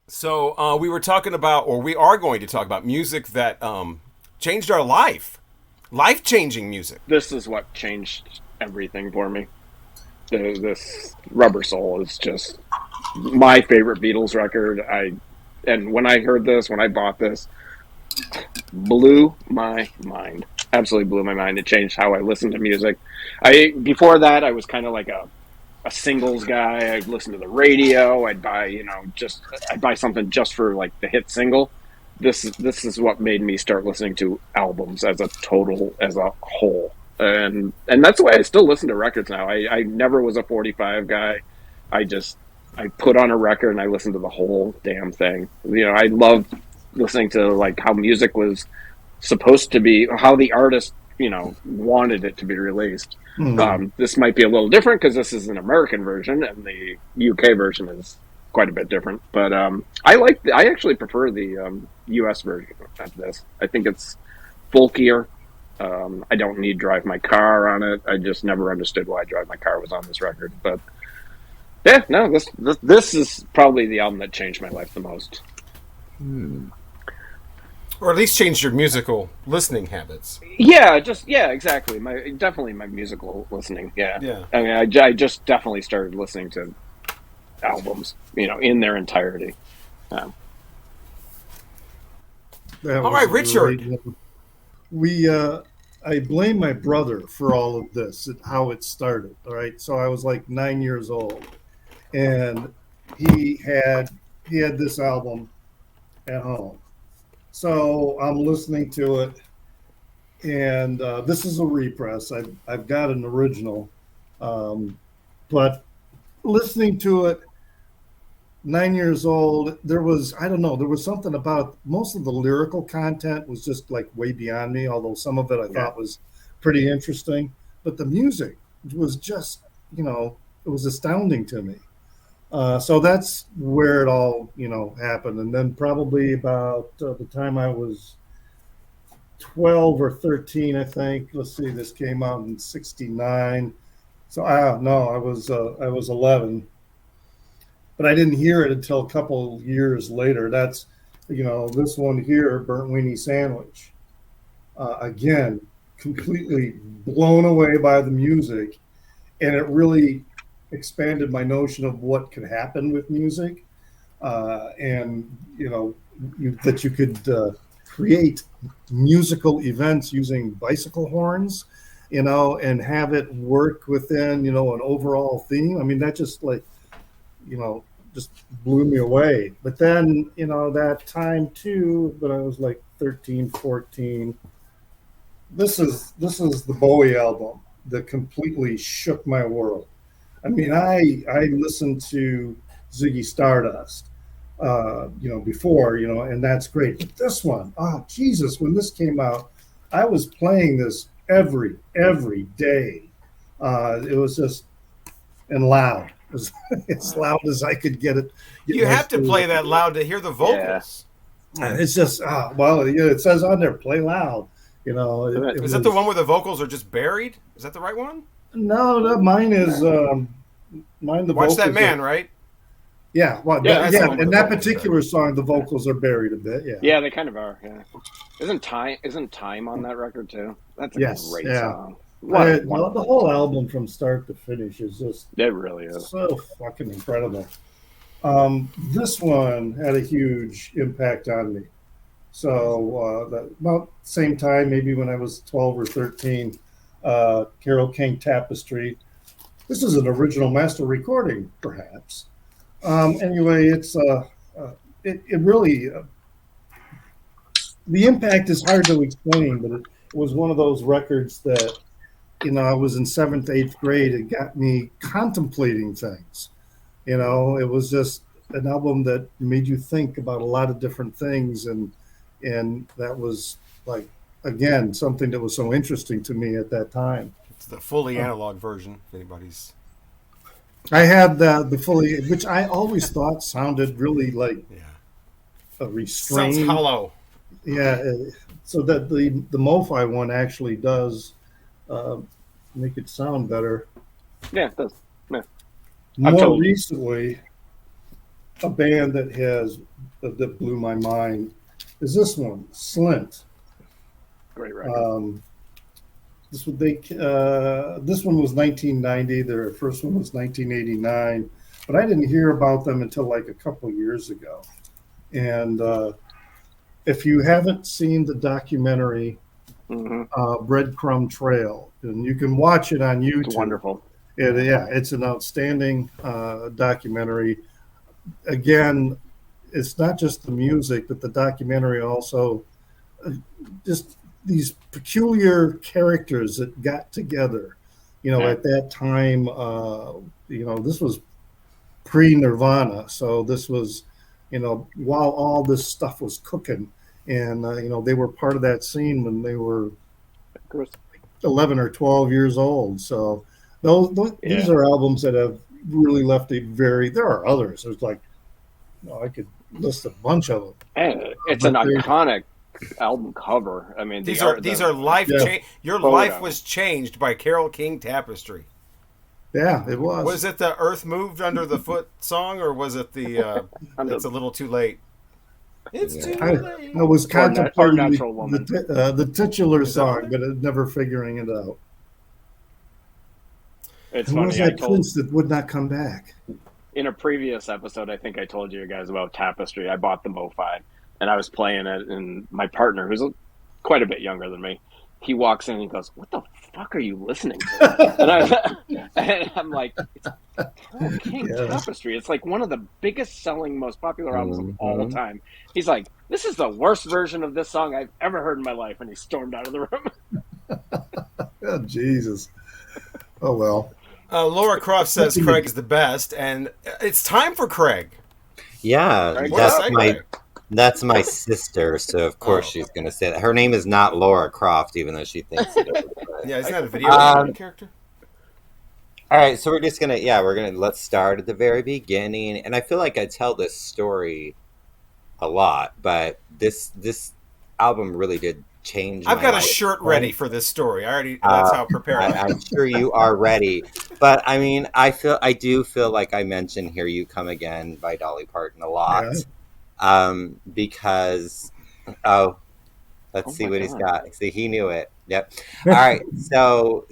So we were talking about, or we are going to talk about music that changed our life-changing music. This is what changed everything for me. This Rubber Soul is just my favorite Beatles record. And when I heard this, when I bought this, blew my mind. Absolutely blew my mind. It changed how I listened to music. I Before that, I was kind of like a singles guy. I'd listen to the radio. I'd buy, I'd buy something just for like the hit single. This is what made me start listening to albums as a whole, and that's the way I still listen to records now. I never was a 45 guy. I just I put on a record and I listen to the whole damn thing. I love listening to like how music was supposed to be, how the artist wanted it to be released. Hmm. This might be a little different because this is an American version and the UK version is quite a bit different. But I actually prefer the US version of this. I think it's folkier. I don't need Drive My Car on it. I just never understood why Drive My Car was on this record. But yeah, no, this is probably the album that changed my life the most. Or at least changed your musical listening habits. Yeah, exactly. Definitely my musical listening. Yeah, Yeah. I mean, I just definitely started listening to albums, in their entirety. Um, That All was right, a great Richard. one. We, I blame my brother for all of this, how it started. All right, so I was like 9 years old, and he had he had this album at home. So I'm listening to it, and this is a repress. I've got an original, um, but listening to it, 9 years old, there was, I don't know, there was something about most of the lyrical content was just like way beyond me, although some of it I yeah, thought was pretty interesting. But the music was just, you know, it was astounding to me. So that's where it all, happened. And then probably about the time I was 12 or 13, I think. Let's see, this came out in '69. So no, I was 11, but I didn't hear it until a couple years later. That's, this one here, Burnt Weenie Sandwich. Again, completely blown away by the music, and it really expanded my notion of what could happen with music, and that you could create musical events using bicycle horns, and have it work within an overall theme. I mean, that just like you know, just blew me away. But then, that time too, when I was like 13, 14, this is the Bowie album that completely shook my world. I mean, I listened to Ziggy Stardust, before, and that's great. But this one, oh Jesus, when this came out, I was playing this every day. It was just and loud. As, as loud as I could get You my have to spirit play up to that do it. loud to hear the yeah. vocals. It's just well, it says on there, play loud. It Is that the one was where the vocals are just buried? Is that the right one? no, that mine is mine. The Watch That vocals are Man, right? yeah, well, Yeah, That's yeah. the one where In the that vocals are buried. particular song, the vocals are buried a bit. Yeah, yeah, they kind of are. Yeah, isn't time on that record too? That's a yes, great yeah. song. What a The wonderful whole song. album from start to finish is just It really is. so fucking incredible. This one had a huge impact on me. So about same time, maybe when I was 12 or 13, Carol King Tapestry. This is an original master recording, perhaps. Anyway, it really the impact is hard to explain, but it was one of those records that I was in seventh, eighth grade. It got me contemplating things. It was just an album that made you think about a lot of different things, and that was like again something that was so interesting to me at that time. It's the fully analog version, if anybody's. I had the fully, which I always thought sounded really like Yeah. a Sounds restrained. hollow. Yeah, so that the MoFi one actually does uh, make it sound better. Yeah, yeah. I've More told. recently, a band that has that blew my mind is this one, Slint. Great record. This one was 1990. Their first one was 1989, but I didn't hear about them until like a couple years ago. And if you haven't seen the documentary Breadcrumb Trail, and you can watch it on YouTube. It's wonderful. It's an outstanding documentary. Again, it's not just the music, but the documentary also just these peculiar characters that got together. At that time, this was pre-Nirvana, so this was, while all this stuff was cooking, and they were part of that scene when they were 11 or 12 years old. So these are albums that have really left there are others. There's like, I could list a bunch of them. And it's an iconic album cover. I mean, these are life. Your life was changed by Carole King Tapestry. Yeah, it was. Was it the Earth Moved Under the Foot song, or was it the It's a Little Too Late? It's too late. I was contemplating the titular song, but never figuring it out. It's and funny. Was that prince that would not come back? In a previous episode, I think I told you guys about Tapestry. I bought the Mo-Fi, and I was playing it, and my partner, who's quite a bit younger than me, he walks in and he goes, "What the fuck are you listening to?" and I'm like, "It's Carole King Tapestry. It's like one of the biggest selling, most popular albums of all time." He's like, "This is the worst version of this song I've ever heard in my life," and he stormed out of the room. Oh, Jesus. Oh, well. Laura Croft says Craig is the best, and it's time for Craig. Yeah, that's my sister, so of course she's going to say that. Her name is not Laura Croft, even though she thinks it is. Yeah, isn't that a video character? All right, so let's start at the very beginning. And I feel like I tell this story a lot, but this album really did change. I've got a shirt ready for this story. That's how prepared I am. I'm sure you are ready. But I mean, I do feel like I mentioned "Here You Come Again" by Dolly Parton a lot. Yeah. Because let's see what he's got. See, he knew it. Yep. All right. So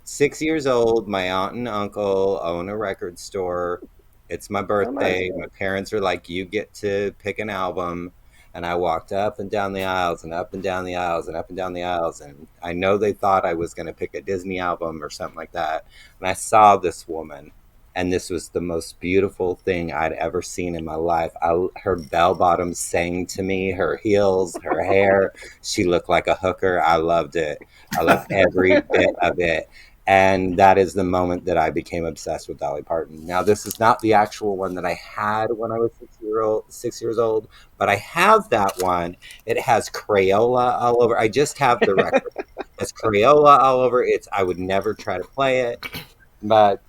6 years old, my aunt and uncle own a record store. It's my birthday. My parents are like, "You get to pick an album." And I walked up and down the aisles and up and down the aisles and up and down the aisles. And I know they thought I was going to pick a Disney album or something like that. And I saw this woman, and this was the most beautiful thing I'd ever seen in my life. Her bell bottoms sang to me, her heels, her hair. She looked like a hooker. I loved it. I loved every bit of it. And that is the moment that I became obsessed with Dolly Parton. Now, this is not the actual one that I had when I was 6 years old, but I have that one. It has Crayola all over. I just have the record. It's Crayola all over. I would never try to play it. But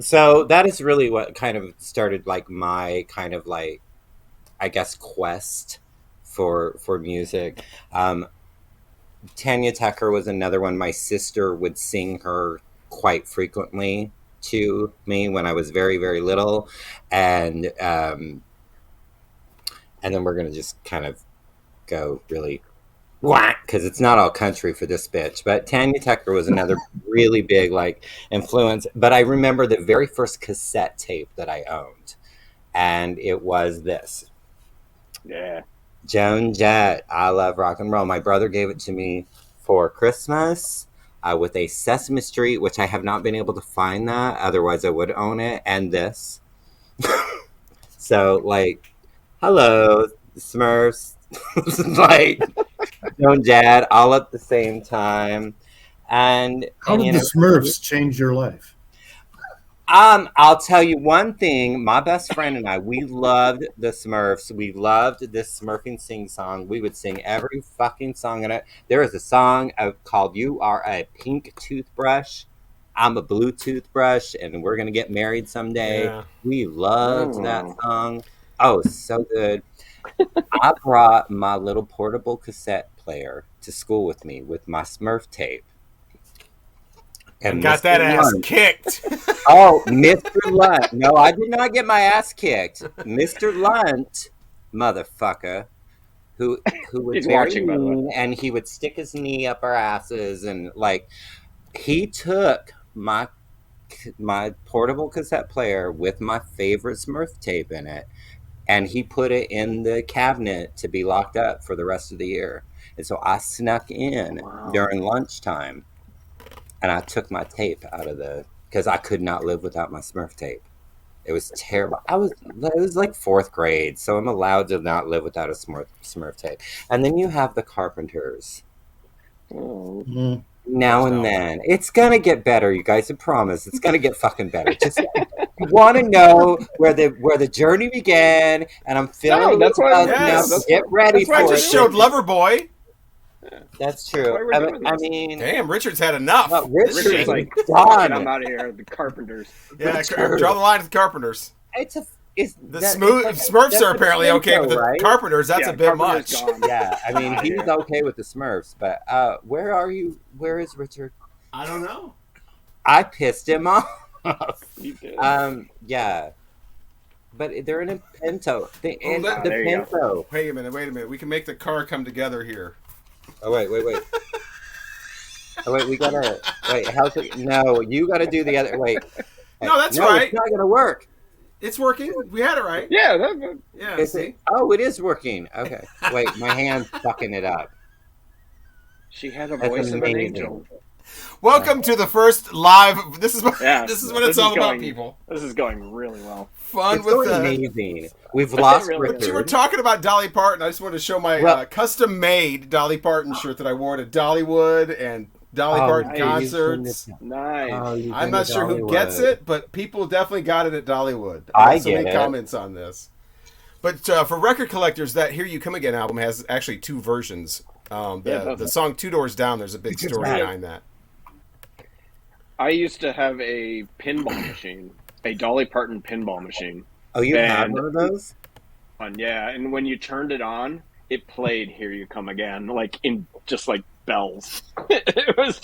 so that is really what kind of started like my kind of like, I guess, quest for music. Tanya Tucker was another one. My sister would sing her quite frequently to me when I was very, very little. And then we're going to just kind of go really whack, because it's not all country for this bitch. But Tanya Tucker was another really big like influence. But I remember the very first cassette tape that I owned, and it was this. Yeah. Joan Jett, I Love Rock and Roll. My brother gave it to me for Christmas with a Sesame Street, which I have not been able to find that. Otherwise, I would own it. And this. So, like, hello, the Smurfs. Like, Joan Jett, all at the same time. And how did the Smurfs change your life? I'll tell you one thing. My best friend and I, we loved the Smurfs. We loved this Smurfing sing song. We would sing every fucking song in it. There is a song called "You Are a Pink Toothbrush, I'm a Blue Toothbrush, and We're Gonna Get Married Someday." Yeah. We loved that song. Oh, so good. I brought my little portable cassette player to school with me with my Smurf tape. And got that ass kicked. Oh, Mr. Lunt. No, I did not get my ass kicked. Mr. Lunt motherfucker who was He's very watching, by the way. mean, and he would stick his knee up our asses, and like he took my portable cassette player with my favorite Smurf tape in it, and he put it in the cabinet to be locked up for the rest of the year. And so I snuck in during lunchtime, and I took my tape out of because I could not live without my Smurf tape. It was terrible. It was like 4th grade, so I'm allowed to not live without a Smurf tape. And then you have the Carpenters. Oh. Now and then. It's going to get better, you guys. I promise. It's going to get fucking better. Just you want to know where the journey began, and I'm feeling that's why. get ready for it. I just showed Loverboy. That's true. I mean, damn, Richard's had enough. Well, Richard's like, done. I'm out of here. The Carpenters. Yeah, draw the line at the Carpenters. Smurfs are apparently okay, but the Carpenters, that's a bit much. Yeah, I mean, he's okay with the Smurfs, but where are you? Where is Richard? I don't know. I pissed him off. You did. Yeah. But they're in a Pinto. The Pinto. Wait a minute. We can make the car come together here. Oh, wait. Oh, wait, we gotta... Wait, how's it... No, you gotta do the other... Wait. No, that's right. It's not gonna work. It's working. We had it right. Yeah. Yeah, see? It is working. Okay. Wait, my hand's fucking it up. She had a voice of an angel. Welcome to the first live... This is what it's all about, people. This is going really well. It's amazing. We've lost Richard. You were talking about Dolly Parton. I just wanted to show my custom-made Dolly Parton shirt that I wore to Dollywood and Dolly Parton concerts. Nice. I'm not sure who gets it, but people definitely got it at Dollywood. I got so many comments on this. But for record collectors, that Here You Come Again album has actually 2 versions. The song Two Doors Down, there's a big story behind that. I used to have a pinball machine, a Dolly Parton pinball machine. Oh, you had one of those? Yeah, and when you turned it on, it played Here You Come Again, like bells. It was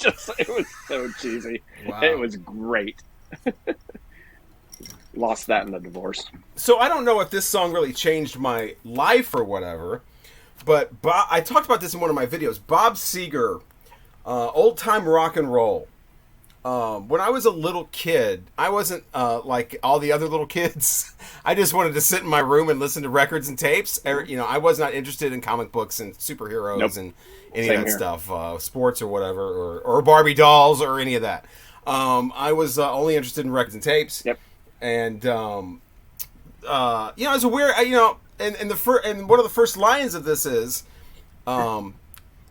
so cheesy. Wow. It was great. Lost that in the divorce. So I don't know if this song really changed my life or whatever, but I talked about this in one of my videos. Bob Seger, Old Time Rock and Roll. When I was a little kid, I wasn't like all the other little kids. I just wanted to sit in my room and listen to records and tapes. I was not interested in comic books and superheroes and any of that stuff, sports or whatever, or Barbie dolls or any of that. I was only interested in records and tapes. Yep. And it's a weird, and one of the first lines of this is,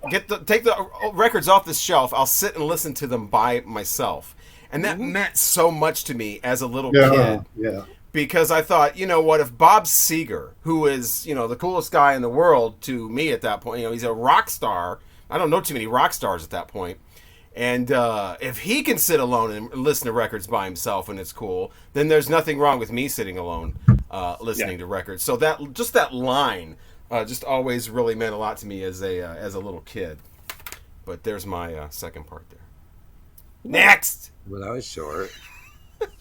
take the records off the shelf. I'll sit and listen to them by myself. And that meant so much to me as a little kid. Yeah. Because I thought, you know what, if Bob Seger, who is, the coolest guy in the world to me at that point, he's a rock star. I don't know too many rock stars at that point. And if he can sit alone and listen to records by himself and it's cool, then there's nothing wrong with me sitting alone listening to records. So that line just always really meant a lot to me as a little kid. But there's my second part there. Next! Well, that was short.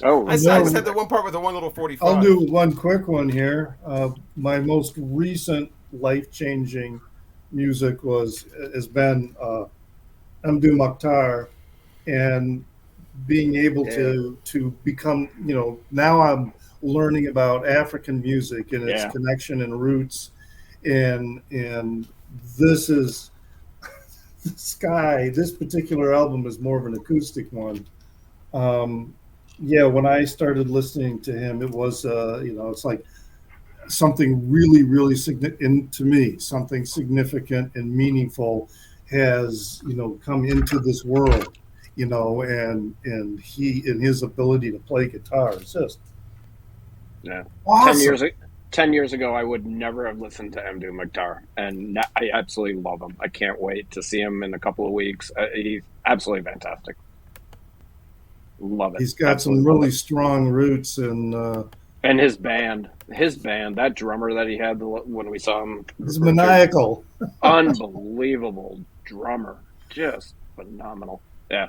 I just had the one part with the one little 45. I'll do one quick one here. My most recent life-changing music has been Amdu Mukhtar, and being able to become, now I'm learning about African music and its connection and roots, and this particular album is more of an acoustic one. When I started listening to him, it was it's like something really, really significant to me, something significant and meaningful has come into this world, and he and his ability to play guitar is just awesome. 10 years ago, I would never have listened to Amdu Mukhtar, and I absolutely love him. I can't wait to see him in a couple of weeks. He's absolutely fantastic. Love it. He's got some really strong roots, and his band, that drummer that he had when we saw him, he's maniacal, unbelievable drummer, just phenomenal. Yeah,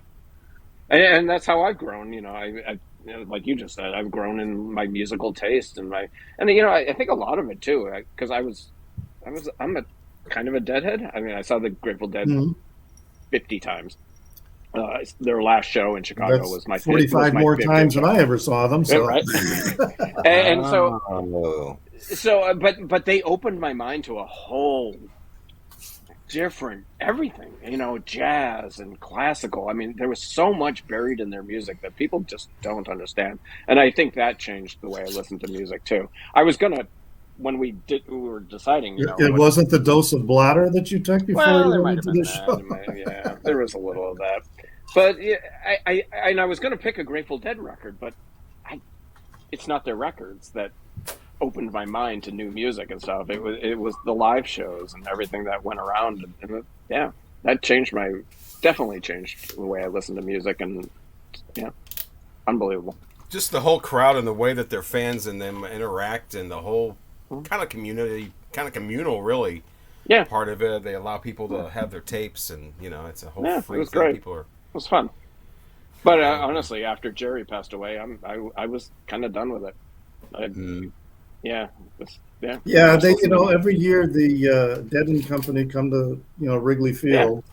and that's how I've grown. I like you just said, I've grown in my musical taste and I think a lot of it too, because I'm a kind of a Deadhead. I mean, I saw the Grateful Dead Mhm. 50 times. Their last show in Chicago That's was my 45 more 50th times than show. I ever saw them. So, Right? And so, Oh. but they opened my mind to a whole different everything, jazz and classical. I mean, there was so much buried in their music that people just don't understand. And I think that changed the way I listen to music too. I was gonna, when we were deciding, it wasn't the dose of blotter that you took before well, you there went might have into been the show. that. Yeah, there was a little of that. But yeah, I was going to pick a Grateful Dead record, but it's not their records that opened my mind to new music and stuff. It was the live shows and everything that went around, and yeah, that definitely changed the way I listen to music, and yeah, unbelievable. Just the whole crowd and the way that their fans and them interact, and the whole kind of communal, really. Yeah, part of it. They allow people to have their tapes, and it's a whole free it was thing. great. People are. It was fun. But honestly, after Jerry passed away, I was kind of done with it. Yeah, Yeah, they every year the Dead and Company come to Wrigley Field,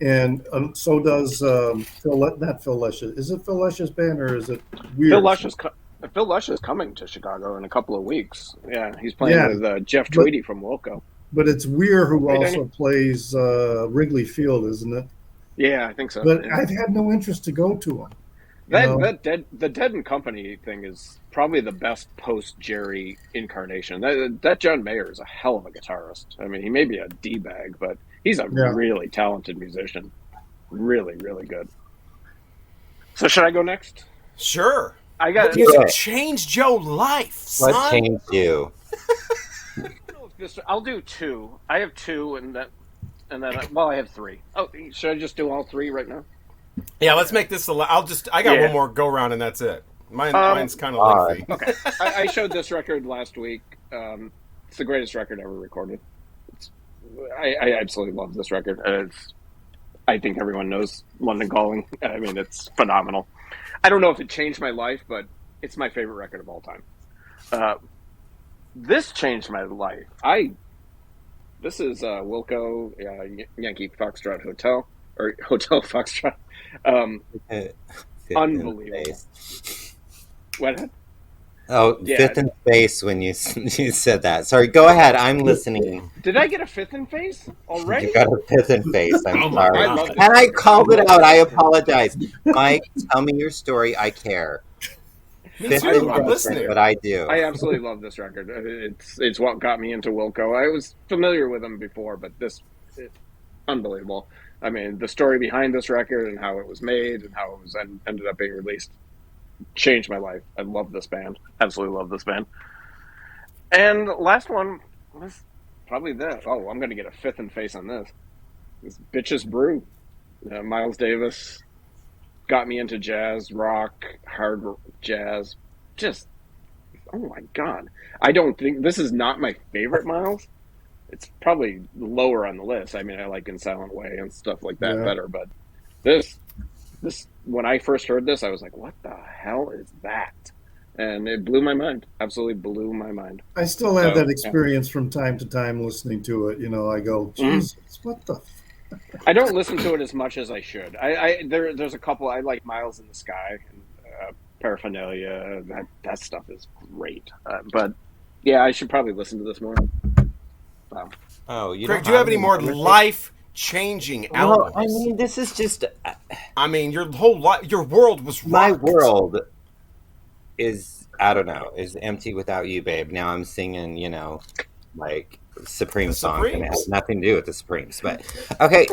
and so does not Phil Lesh's. Is it Phil Lesh's band or is it Weird? Phil Lesh is coming to Chicago in a couple of weeks. Yeah, he's playing with Jeff Tweedy from Wilco. But it's Weir who also plays Wrigley Field, isn't it? Yeah, I think so. But yeah. I've had no interest to go to them. The Dead and Company thing is probably the best post Jerry incarnation. That John Mayer is a hell of a guitarist. I mean, he may be a D-bag, but he's a really talented musician. Really, really good. So should I go next? Sure. I got music changed your life, son. What changed you? I'll do two. I have two, and then I have three. Oh, should I just do all three right now? Yeah, let's make this. I got one more go round, and that's it. Mine's kind of lengthy. Okay, I showed this record last week. It's the greatest record ever recorded. I absolutely love this record. I think everyone knows London Calling. I mean, it's phenomenal. I don't know if it changed my life, but it's my favorite record of all time. This changed my life. This is Wilco Yankee Foxtrot Hotel or Hotel Foxtrot. Unbelievable. What? Oh, yeah. Fifth in face when you said that. Sorry, go ahead. I'm listening. Did I get a fifth in face already? You got a fifth in face. I'm sorry. And I called it out. I apologize. Mike, tell me your story. I care. I'm listening. But I do. I absolutely love this record. It's what got me into Wilco. I was familiar with him before, but this unbelievable. I mean, the story behind this record and how it was made and how it was ended up being released changed my life. I love this band. Absolutely love this band. And last one was probably this. Oh, I'm going to get a fifth in face on this. This Bitches Brew. Miles Davis got me into jazz, rock, hard jazz. Just, oh my God. I don't think, this is not my favorite Miles. It's probably lower on the list. I mean, I like In Silent Way and stuff like that better, but this, when I first heard this, I was like, what the hell is that? And it blew my mind. Absolutely blew my mind. I still have that experience from time to time listening to it. I go, Jesus, what the I don't listen to it as much as I should. There's a couple. I like Miles in the Sky and Paraphernalia. That stuff is great. But yeah, I should probably listen to this more. Wow. Oh, Greg, do you have any more life-changing albums? I mean, this is just. I mean, your whole life, your world was rocked. My world is, I don't know, is empty without you, babe. Now I'm singing, like Supreme songs, and it has nothing to do with the Supremes. But okay,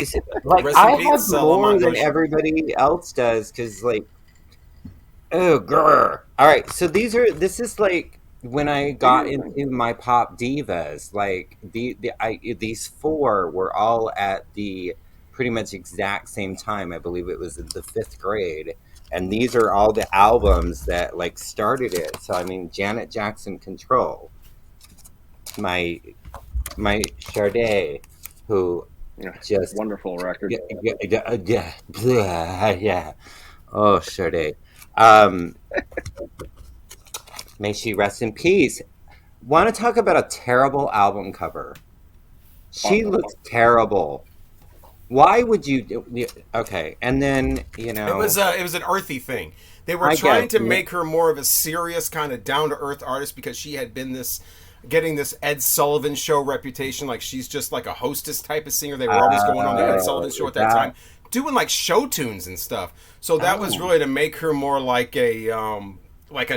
like I have more than everybody else does because, like, oh, grr. All right, so this is like when I got into my pop divas. Like these four were all at the pretty much exact same time. I believe it was in the 5th grade. And these are all the albums that like started it. So I mean, Janet Jackson, Control, my Sade, who just wonderful record. Yeah. Oh, Sade. Um, may she rest in peace. Want to talk about a terrible album cover? She looks terrible. Why would you do? Okay, and then it was an earthy thing. They were I trying guess, to make her more of a serious kind of down to earth artist because she had been getting this Ed Sullivan Show reputation. Like she's just like a hostess type of singer. They were always going on the Ed Sullivan Show at that time, doing like show tunes and stuff. So that was really to make her more like a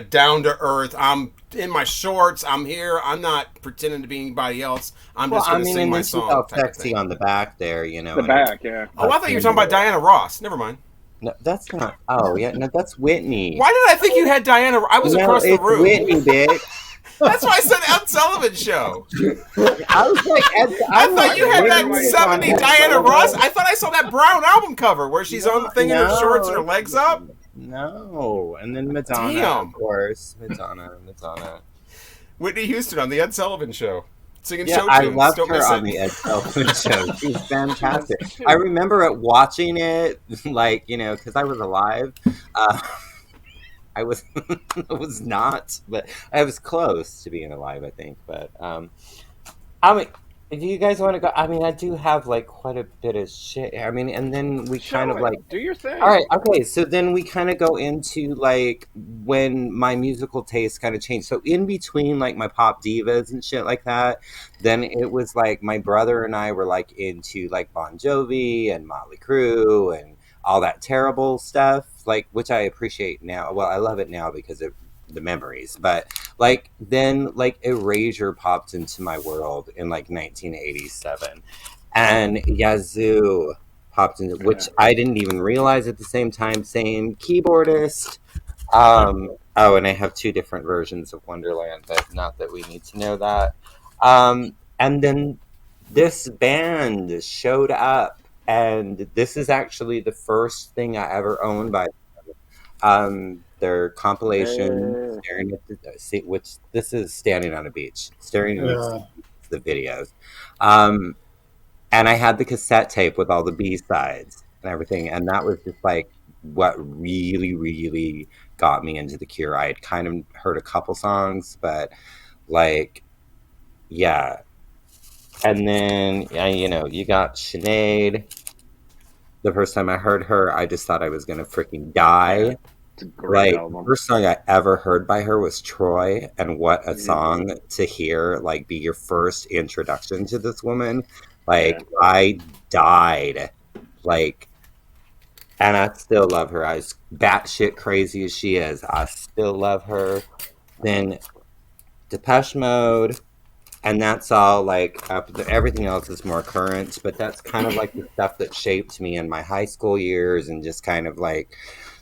down to earth. I'm in my shorts. I'm here. I'm not pretending to be anybody else. I'm just going to sing my song. All sexy on the back there, you know. The back, yeah. Oh, I thought you were talking about Diana Ross. Never mind. No, that's not. Oh, yeah, no, that's Whitney. Why did I think you had Diana? I was across the room. Whitney, bitch. That's why I said Ed Sullivan Show. I was like, I thought you had that 70 Diana Ross. I thought I saw that Brown album cover where she's on the thing in her shorts and her legs up. No, and then Madonna, Damn. Of course, Madonna. Whitney Houston on the Ed Sullivan Show. Singing show tunes. I loved her on the Ed Sullivan Show. She's fantastic. I remember watching it, like, you know, because I was alive. I was not, but I was close to being alive, I think. But I mean, if you guys want to go, I mean, I do have like quite a bit of shit. I mean, and then we kind of like do your thing. All right, okay. So then we kind of go into like when my musical taste kind of changed. So in between like my pop divas and shit like that, then it was like my brother and I were like into like Bon Jovi and Motley Crue and all that terrible stuff, like, which I appreciate now. Well, I love it now because of the memories, but like then like Erasure popped into my world in like 1987, and Yazoo popped into, which I didn't even realize at the same time. Same keyboardist. Oh, and I have two different versions of Wonderland, but not that we need to know that. And then this band showed up, and this is actually the first thing I ever owned by their compilation, Staring at the, which this is Standing on a Beach, Staring at the videos. And I had the cassette tape with all the B-sides and everything, and that was just like what really, really got me into The Cure. I had kind of heard a couple songs, but like, yeah. And then, you know, you got Sinead. The first time I heard her, I just thought I was going to freaking die. It's a great album. The first song I ever heard by her was Troy, and what a song to hear, like, be your first introduction to this woman. Like, I died. Like, and I still love her. As batshit crazy as she is, I still love her. Then Depeche Mode. And that's all like everything else is more current, but that's kind of like the stuff that shaped me in my high school years and just kind of like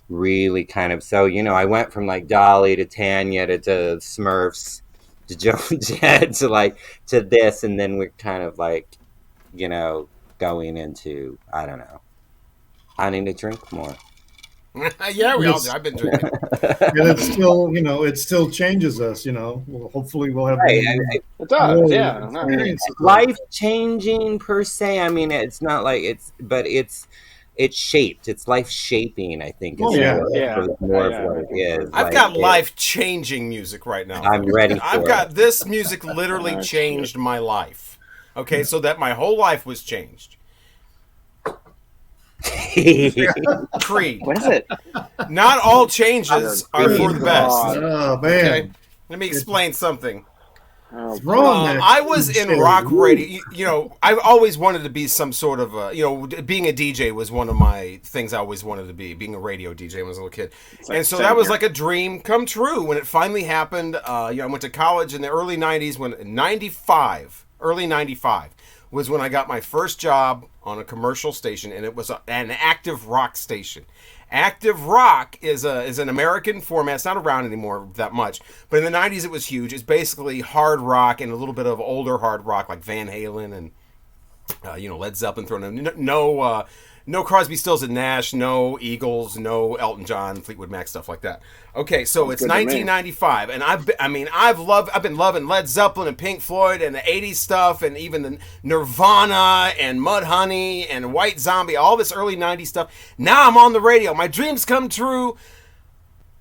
really kind of, so, you know, I went from like Dolly to Tanya to Smurfs to Joan Jett to like to this, and then we're kind of like, you know, going into, I don't know, I need to drink more. Yeah, we all do. I've been drinking. And it's still, you know, it still changes us, you know. Well, hopefully we'll have it does, yeah. Life changing per se. I mean, it's not like it's shaped. It's life shaping, I think. More of what it is. I've got life changing music right now. I'm ready. I've got this music literally changed my life. Okay, so that my whole life was changed. Creed. What is it? Not all changes are for the best. Oh, man. Okay? Let me explain something. What's wrong, man? I was in rock radio. You know, I always wanted to be some sort of, you know, being a DJ was one of my things I always wanted to be, being a radio DJ when I was a little kid. Like and so that was like a dream come true when it finally happened. You know, I went to college in the early 90s, early 95 was when I got my first job on a commercial station, and it was an active rock station. Active rock is an American format. It's not around anymore that much, but in the 90s it was huge. It's basically hard rock and a little bit of older hard rock like Van Halen and you know, Led Zeppelin thrown in. No Crosby, Stills and Nash, no Eagles, no Elton John, Fleetwood Mac, stuff like that. Okay, so it's 1995, and I've been loving Led Zeppelin and Pink Floyd and the 80s stuff, and even the Nirvana and Mudhoney and White Zombie, all this early 90s stuff. Now I'm on the radio. My dreams come true.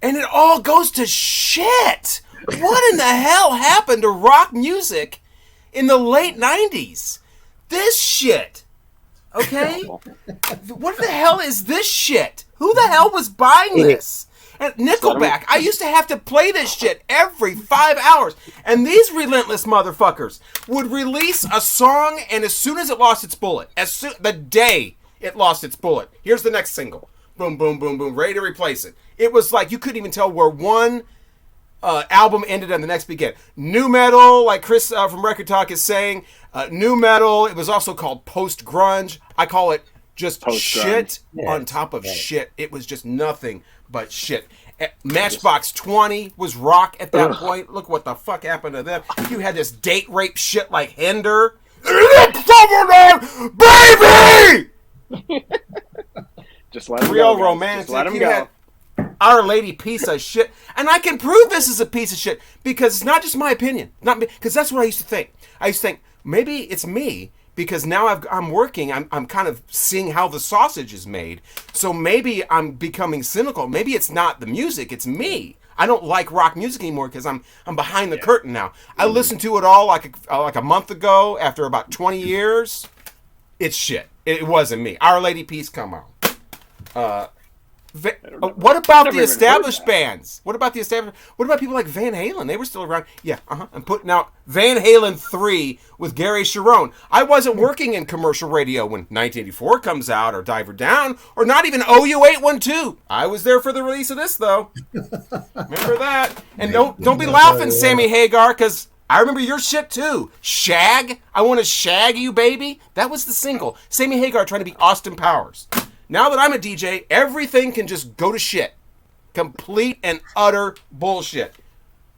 And it all goes to shit. What in the hell happened to rock music in the late 90s? This shit. Okay? What the hell is this shit? Who the hell was buying this? And Nickelback, I used to have to play this shit every 5 hours. And these relentless motherfuckers would release a song, and as soon as it lost its bullet, the day it lost its bullet, here's the next single. Boom, boom, boom, boom, ready to replace it. It was like you couldn't even tell where one album ended and the next began. New metal, like Chris from Record Talk is saying, new metal. It was also called post-grunge. I call it just shit on top of shit. It was just nothing but shit. Matchbox 20 was rock at that point. Look what the fuck happened to them. You had this date rape shit like Hinder. Baby! Just let him Real go, romantic. Just let him You go. had Our Lady piece of shit. And I can prove this is a piece of shit because it's not just my opinion. Not me, because that's what I used to think. I used to think, maybe it's me because now I'm working. I'm kind of seeing how the sausage is made. So maybe I'm becoming cynical. Maybe it's not the music. It's me. I don't like rock music anymore because I'm behind the curtain now. I listened to it all like a month ago after about 20 years. It's shit. It wasn't me. Our Lady Peace, come on. What about the established bands? What about people like Van Halen? They were still around. Yeah, I'm putting out Van Halen 3 with Gary Sharon. I wasn't working in commercial radio when 1984 comes out, or Diver Down, or not even OU812. I was there for the release of this, though. Remember that? And don't be laughing, Sammy Hagar, because I remember your shit, too. Shag? I Want to Shag You, Baby? That was the single. Sammy Hagar trying to be Austin Powers. Now that I'm a DJ, everything can just go to shit. Complete and utter bullshit.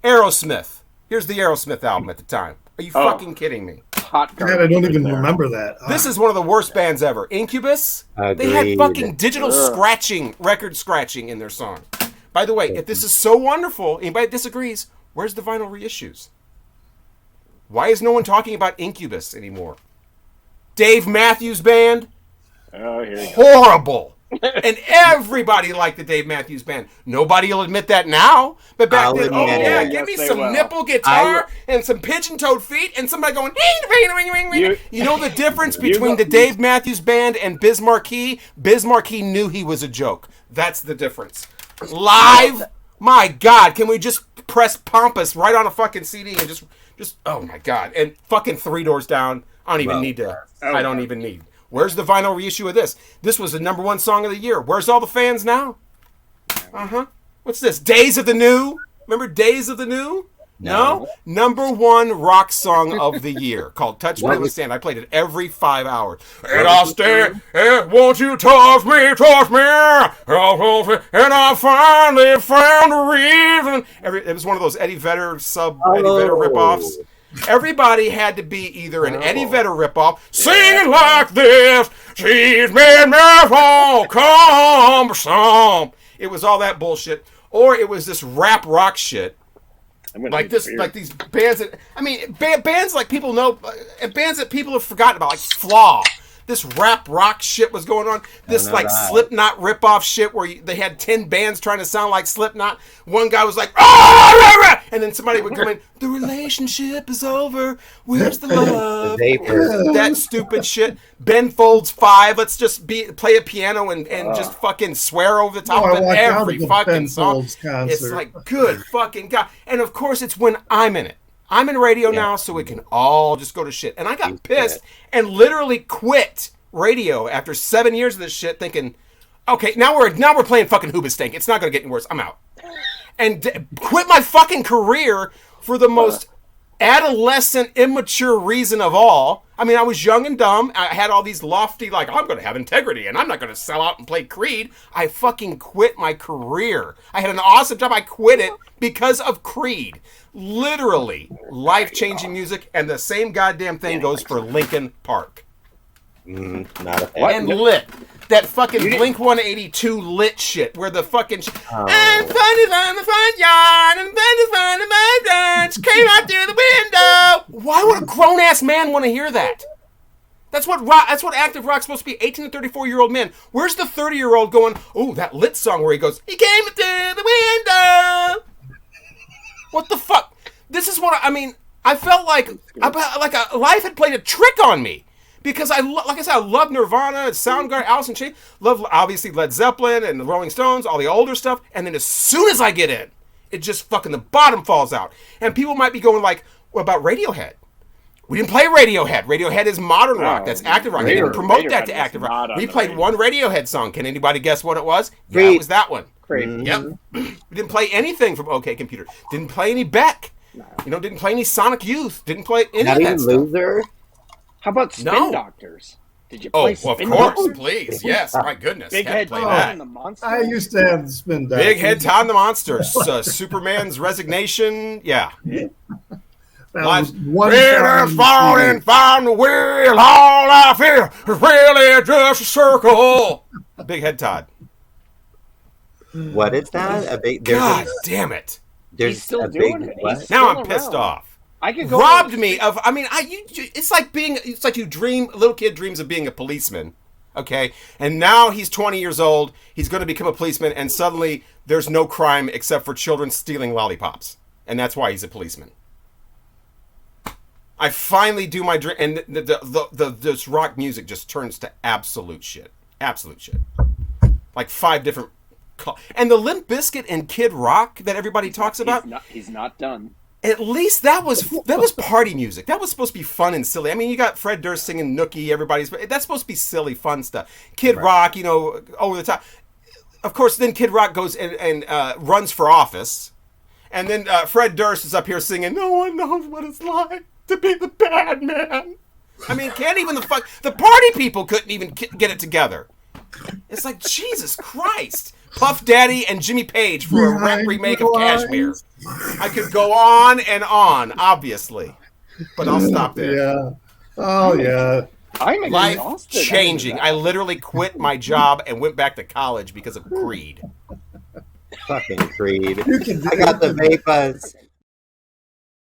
Aerosmith. Here's the Aerosmith album at the time. Are you fucking kidding me? Hot God, I don't even remember that. This is one of the worst bands ever. Incubus, they had fucking digital record scratching in their song. By the way, if this is so wonderful, anybody disagrees, where's the vinyl reissues? Why is no one talking about Incubus anymore? Dave Matthews Band, horrible. And everybody liked the Dave Matthews Band. Nobody will admit that now. But back then, give me some nipple guitar and some pigeon-toed feet and somebody going, you know the difference between the Dave Matthews Band and Biz Markie? Biz Markie knew he was a joke. That's the difference. Live, my God, can we just press Pompous right on a fucking CD and just oh my God. And fucking Three Doors Down. I don't even need to. I don't even need. Where's the vinyl reissue of this? This was the #1 song of the year. Where's all the fans now? What's this? Days of the New? Remember Days of the New? No? #1 rock song of the year called Touch Me on the Stand. I played it every 5 hours. And I'll stand, won't you touch me, and I finally found a reason. It was one of those Eddie Vedder ripoffs. Everybody had to be either an Eddie Vedder ripoff, singing like this, she's made me fall cumbersome. It was all that bullshit. Or it was this rap rock shit. Like these bands that, bands like people know, bands that people have forgotten about, like Flaw. This rap rock shit was going on. This like Slipknot ripoff shit where they had 10 bands trying to sound like Slipknot. One guy was like, oh! And then somebody would come in, the relationship is over. Where's the love? That stupid shit. Ben Folds 5. Let's just play a piano and just fucking swear over the top of it every fucking song. It's like, good fucking God. And of course, it's when I'm in it. I'm in radio now, so it can all just go to shit. And I got pissed and literally quit radio after 7 years of this shit, thinking, okay, now we're playing fucking Hoobastank. It's not going to get any worse. I'm out. And quit my fucking career for the most adolescent, immature reason of all. I mean, I was young and dumb. I had all these lofty, like, I'm going to have integrity, and I'm not going to sell out and play Creed. I fucking quit my career. I had an awesome job. I quit it because of Creed. Literally, life-changing music, and the same goddamn thing goes for Linkin Park. Not a fan. And Lit. That fucking Blink-182 Lit shit, where the fucking I'm funny from the front yard, and funny from the back came out through the window. Why would a grown-ass man want to hear that? That's what rock. That's what active rock's supposed to be. 18 to 34-year-old men. Where's the 30-year-old going? Oh, that lit song where he goes, "He came through the window." What the fuck? This is what I mean. I felt like a life had played a trick on me because like I said, I love Nirvana, Soundgarden, Alice in Chains, love obviously Led Zeppelin and the Rolling Stones, all the older stuff. And then as soon as I get in, it just fucking the bottom falls out. And people might be going like, "What about Radiohead?" We didn't play Radiohead. Radiohead is modern rock. That's active rock. They didn't promote that to active rock. We played one Radiohead song. Can anybody guess what it was? Yeah, it was that one. Great. Yep. We didn't play anything from OK Computer. Didn't play any Beck. No. Didn't play any Sonic Youth. Didn't play any of that stuff. Loser? How about Spin Doctors? Did you play Spin Doctors? Doctors? Please. Yes. My goodness. Big Head Todd and the Monster. I used to have the Spin Doctors. Big Head Todd and the Monster. Superman's Resignation. Yeah. That was one falling from the wheel, all I feel is really just a circle. Big Head Todd. What is that? God damn it! He's still doing it. Now I'm pissed off. I could go robbed me of. I mean, it's like you dream. A little kid dreams of being a policeman. Okay, and now he's 20 years old. He's going to become a policeman, and suddenly there's no crime except for children stealing lollipops, and that's why he's a policeman. I finally do my dream, and this rock music just turns to absolute shit. Absolute shit. Like 5 different, and the Limp Bizkit and Kid Rock that everybody talks about. He's not done. At least that was party music. That was supposed to be fun and silly. I mean, you got Fred Durst singing Nookie. That's supposed to be silly, fun stuff. Kid Rock, over the top. Of course, then Kid Rock goes and runs for office, and then Fred Durst is up here singing, "No one knows what it's like to be the bad man." I mean, the party people couldn't even get it together. It's like, Jesus Christ. Puff Daddy and Jimmy Page for a rap remake of Kashmir. I could go on and on, obviously. But I'll stop there. Yeah. Oh, yeah. I'm life changing. I literally quit my job and went back to college because of Creed. Fucking Creed. I got the Vapors.